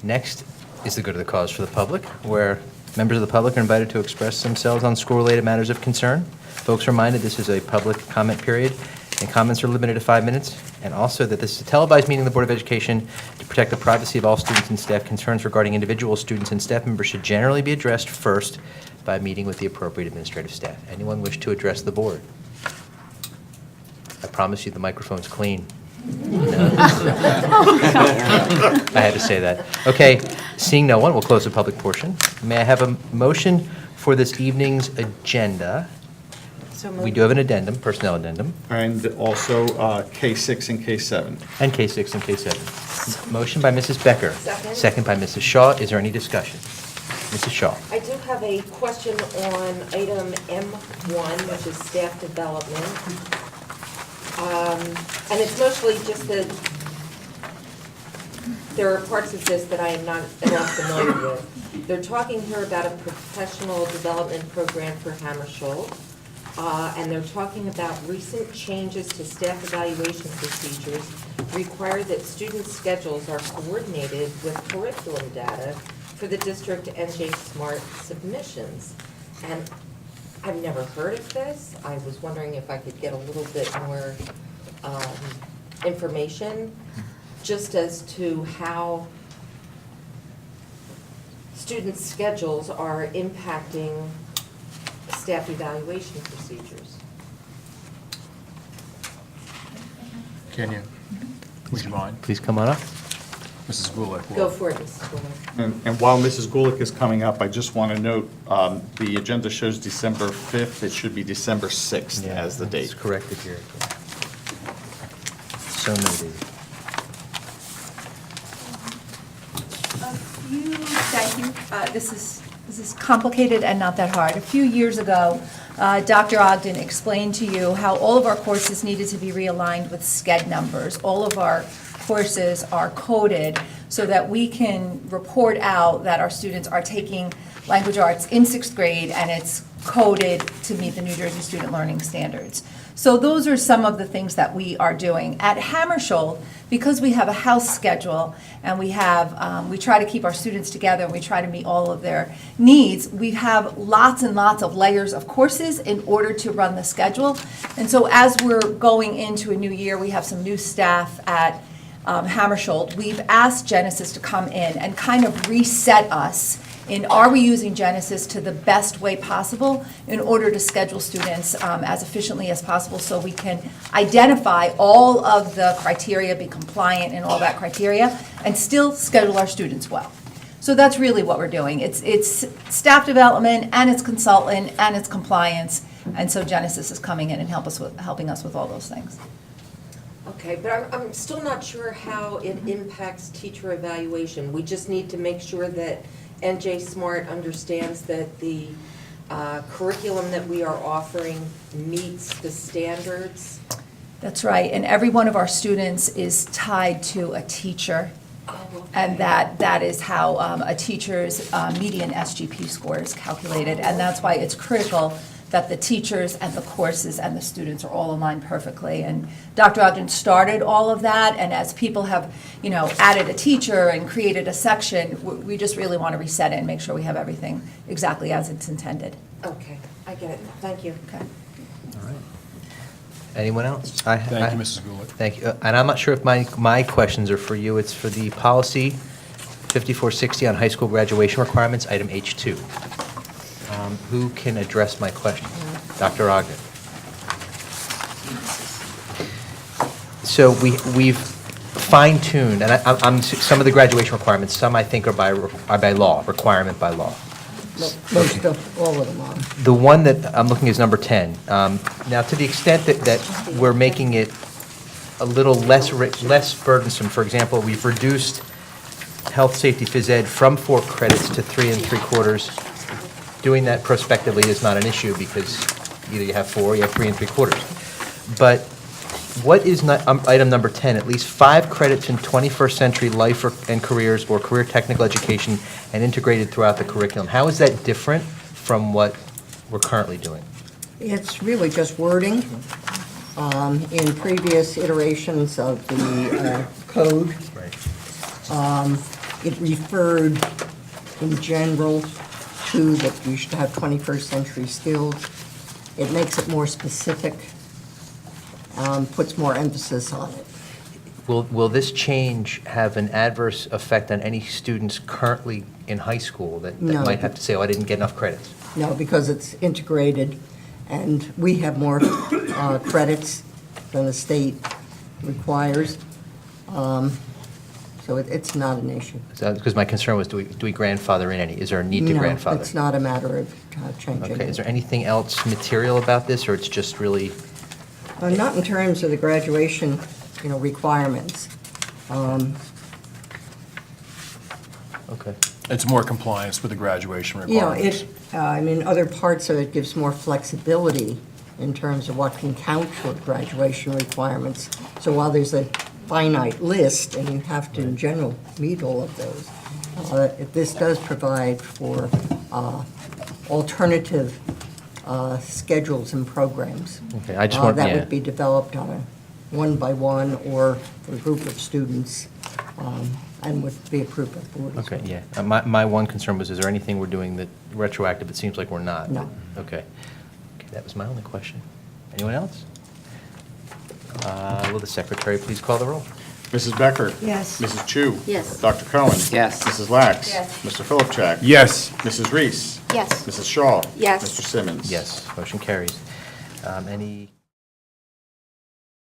Next is the good of the cause for the public, where members of the public are invited to express themselves on school-related matters of concern. Folks are reminded this is a public comment period, and comments are limited to 5 minutes, and also that this is a televised meeting of the Board of Education to protect the privacy of all students and staff. Concerns regarding individual students and staff members should generally be addressed first by meeting with the appropriate administrative staff. Anyone wish to address the board? I promise you the microphone's clean. No. I had to say that. Okay, seeing no one, we'll close the public portion. May I have a motion for this evening's agenda? So We do have an addendum, personnel addendum, And also K6 and K7. and K6 and K7. Motion by Mrs. Becker. Second. Second by Mrs. Shaw. Is there any discussion? Mrs. Shaw. I do have a question on item M1, which is staff development. And it's mostly just that there are parts of this that I am not at all familiar with. They're talking here about a professional development program for Hammersholt. And they're talking about recent changes to staff evaluation procedures require that student schedules are coordinated with curriculum data for the district NJ Smart submissions. And I've never heard of this. I was wondering if I could get a little bit more information just as to how student schedules are impacting staff evaluation procedures. Kenyon, would you mind? Please come on up. Mrs. Gulick. Go for it, Mrs. Fuller. And while Mrs. Gulick is coming up, I just want to note, the agenda shows December 5th. It should be December 6th as the date. It's corrected here. So noted. Thank you. This is complicated and not that hard. A few years ago, Dr. Ogden explained to you how all of our courses needed to be realigned with SCED numbers. All of our courses are coded so that we can report out that our students are taking language arts in 6th grade and it's coded to meet the New Jersey Student Learning Standards. So those are some of the things that we are doing. At Hammersholt, because we have a house schedule and we try to keep our students together and we try to meet all of their needs, we have lots and lots of layers of courses in order to run the schedule. And so as we're going into a new year, we have some new staff at Hammersholt. We've asked Genesis to come in and kind of reset us in are we using Genesis to the best way possible in order to schedule students as efficiently as possible so we can identify all of the criteria, be compliant in all that criteria, and still schedule our students well. So that's really what we're doing. It's staff development, and it's consultant, and it's compliance, and so Genesis is coming in and helping us with all those things. Okay, but I'm still not sure how it impacts teacher evaluation. We just need to make sure that NJ Smart understands that the curriculum that we are offering meets the standards. That's right, and every one of our students is tied to a teacher. Okay. And that is how a teacher's median SGP score is calculated. And that's why it's critical that the teachers and the courses and the students are all aligned perfectly. And Dr. Ogden started all of that, and as people have, added a teacher and created a section, we just really want to reset it and make sure we have everything exactly as it's intended. Okay, I get it. Thank you. Okay. All right. Anyone else? Thank you, Mrs. Gulick. Thank you. And I'm not sure if my questions are for you. It's for the policy 5460 on high school graduation requirements, item H2. Who can address my question? Dr. Ogden. So we've fine-tuned, and I'm some of the graduation requirements, some I think are by law, requirement by law. Most of, all of them are. The one that I'm looking is number 10. Now, to the extent that we're making it a little less burdensome, for example, we've reduced health, safety, phys ed from 4 credits to 3 3/4. Doing that prospectively is not an issue because either you have 4 or you have 3 3/4. But what is item number 10? At least 5 credits in 21st century life and careers or career technical education and integrated throughout the curriculum. How is that different from what we're currently doing? It's really just wording. In previous iterations of the code, Right. it referred in general to that you should have 21st century skills. It makes it more specific, puts more emphasis on it. Will this change have an adverse effect on any students currently in high school that No. might have to say, oh, I didn't get enough credits? No, because it's integrated, and we have more credits than the state requires. So it's not an issue. Because my concern was, do we grandfather in any? Is there a need to grandfather? No, it's not a matter of changing Okay, it. is there anything else material about this, or it's just really, Not in terms of the graduation, requirements. okay. It's more compliance with the graduation Yeah, requirements. other parts of it gives more flexibility in terms of what can count toward graduation requirements. So while there's a finite list, and you have to, in general, meet all of those, this does provide for alternative schedules and programs. Okay, I just want, That yeah. would be developed on a one-by-one or for a group of students, and would be approved by the board as Okay, well. yeah. My one concern was, is there anything we're doing that retroactive? It seems like we're not. No. Okay. Okay, that was my only question. Anyone else? Will the secretary please call the roll? Mrs. Becker? Yes. Mrs. Chu? Yes. Dr. Cohen? Yes. Mrs. Lax? Yes. Mr. Philipchak? Yes. Mrs. Reese? Yes. Mrs. Shaw? Yes. Mr. Simmons? Yes, motion carries. Any